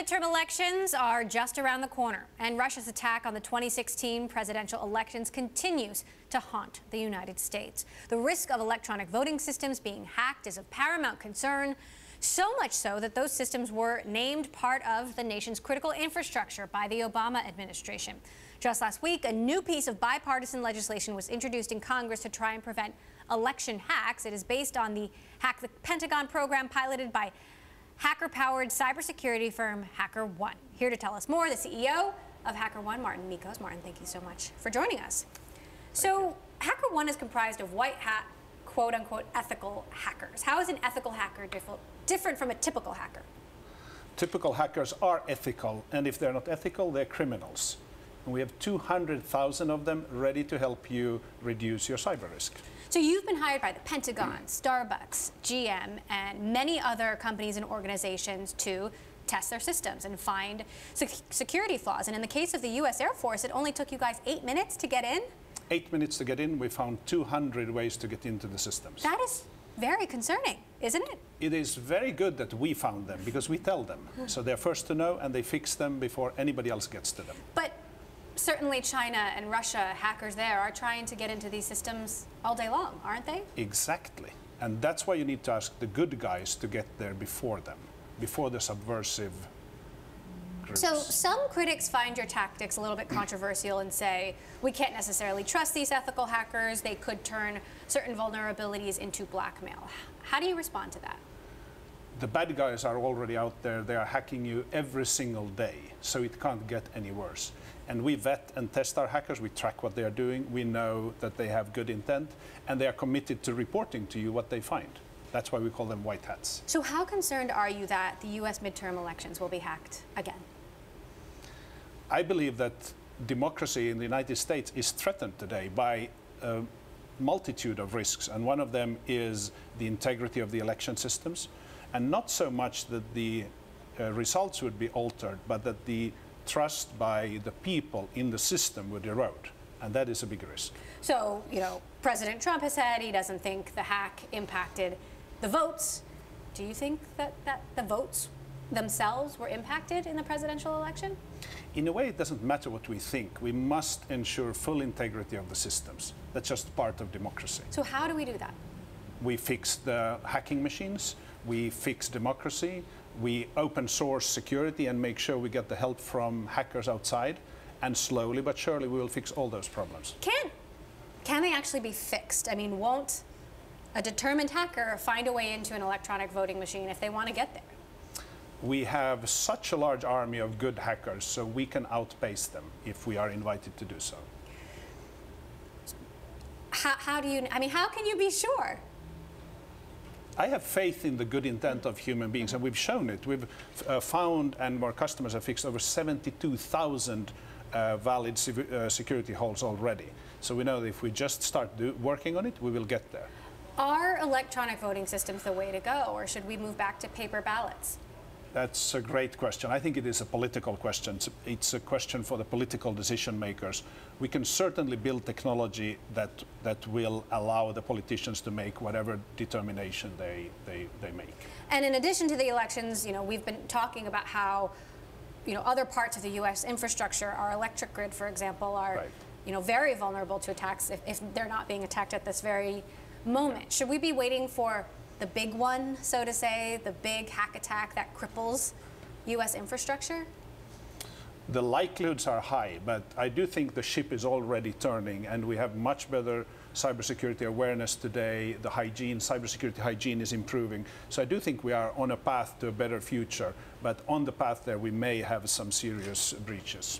midterm elections are just around the corner, and Russia's attack on the 2016 presidential elections continues to haunt the United States. The risk of electronic voting systems being hacked is of paramount concern, so much so that those systems were named part of the nation's critical infrastructure by the Obama administration. Just last week, a new piece of bipartisan legislation was introduced in Congress to try and prevent election hacks. It is based on the Hack the Pentagon program piloted by hacker-powered cybersecurity firm HackerOne. Here to tell us more, the CEO of HackerOne, Marten Mickos. Marten, thank you so much for joining us. So, HackerOne is comprised of white hat, quote-unquote, ethical hackers. How is an ethical hacker different from a typical hacker? Typical hackers are ethical, and if they're not ethical, they're criminals. And we have 200,000 of them ready to help you reduce your cyber risk. So you've been hired by the Pentagon, Starbucks, GM, and many other companies and organizations to test their systems and find security flaws. And in the case of the U.S. Air Force, it only took you guys 8 minutes to get in? 8 minutes to get in. We found 200 ways to get into the systems. That is very concerning, isn't it? It is very good that we found them because we tell them. So they're first to know and they fix them before anybody else gets to them. But certainly China and Russia, hackers there, are trying to get into these systems all day long, aren't they? Exactly. And that's why you need to ask the good guys to get there before them, before the subversive groups. So some critics find your tactics a little bit controversial and say, we can't necessarily trust these ethical hackers. They could turn certain vulnerabilities into blackmail. How do you respond to that? The bad guys are already out there. They are hacking you every single day, so it can't get any worse. And we vet and test our hackers. We track what they are doing. We know that they have good intent, and they are committed to reporting to you what they find. That's why we call them white hats. So how concerned are you that the U.S. midterm elections will be hacked again? I believe that democracy in the United States is threatened today by a multitude of risks, and one of them is the integrity of the election systems. And not so much that the results would be altered, but that the trust by the people in the system would erode. And that is a big risk. So, President Trump has said he doesn't think the hack impacted the votes. Do you think that the votes themselves were impacted in the presidential election? In a way, it doesn't matter what we think. We must ensure full integrity of the systems. That's just part of democracy. So how do we do that? We fix the hacking machines. We fix democracy, we open source security and make sure we get the help from hackers outside, and slowly but surely we will fix all those problems. Can they actually be fixed? I mean, won't a determined hacker find a way into an electronic voting machine if they want to get there? We have such a large army of good hackers, so we can outpace them if we are invited to do so. How can you be sure? I have faith in the good intent of human beings, and we've shown it. We've found, and our customers have fixed, over 72,000 valid security holes already. So we know that if we just start working on it, we will get there. Are electronic voting systems the way to go, or should we move back to paper ballots? That's a great question. I think it is a political question. It's a question for the political decision makers. We can certainly build technology that will allow the politicians to make whatever determination they make. And in addition to the elections, we've been talking about how, other parts of the U.S. infrastructure, our electric grid, for example, are, right, very vulnerable to attacks if they're not being attacked at this very moment. Should we be waiting for the big one, so to say, the big hack attack that cripples U.S. infrastructure? The likelihoods are high, but I do think the ship is already turning, and we have much better cybersecurity awareness today. The cybersecurity hygiene is improving. So I do think we are on a path to a better future, but on the path there we may have some serious breaches.